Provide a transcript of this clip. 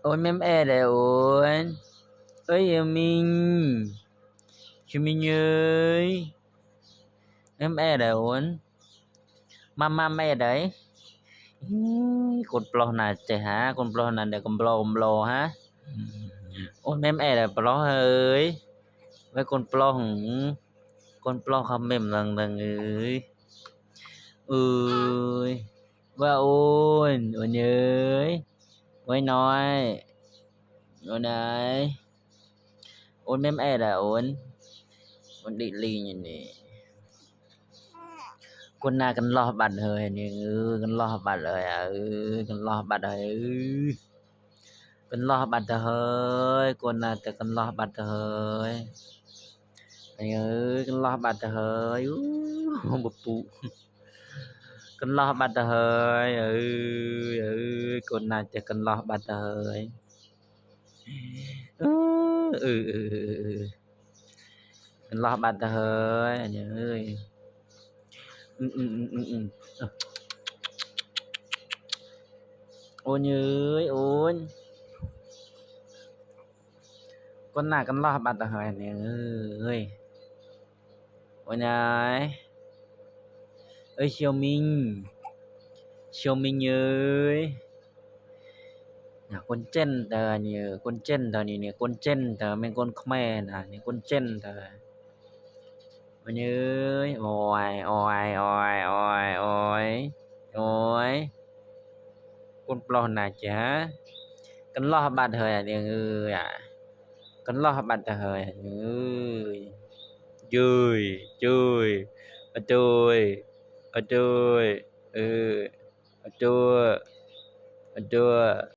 Ôi mem e đây ôi. Ơi em mình. Chị mình ơi. Em e đây ôi. Mama me đấy. Con plo nè trẻ hả? Con plo nè để con plo hả? Ôi mem e đây plo ơi. Với con plo hửng. Con plo không mềm lần lần ơi. Ơi. Và ôn. Ôn ơi. Ôi nói. Ôn này. Ôn mem e đây ôn. Ôn đi ly như nè. Con na cần lo bật hơi nè cần lo bật rồi cần lo bật rồi cần lo bật hơi con na te cần lo bật hơi anh ơi cần lo bật hơi không bụp bụ cần lo bật hơi con na te cần lo bật hơi cần lo bật hơi anh ơi ôn ơi ôn con nào con lo bật hơi nè ơi ôi này ơi siêu minh ơi là con chân tờ như con chân tờ này nè con chân tờ men con khmer nè nè con chân tờ ôi ơi ôi ôi ôi ôi ôi ôi con plo nè chả con lo bật hơi à nè ơi à con lo bật hơi à nè ơi chơi chơi chơi chơi ừ chơi chưa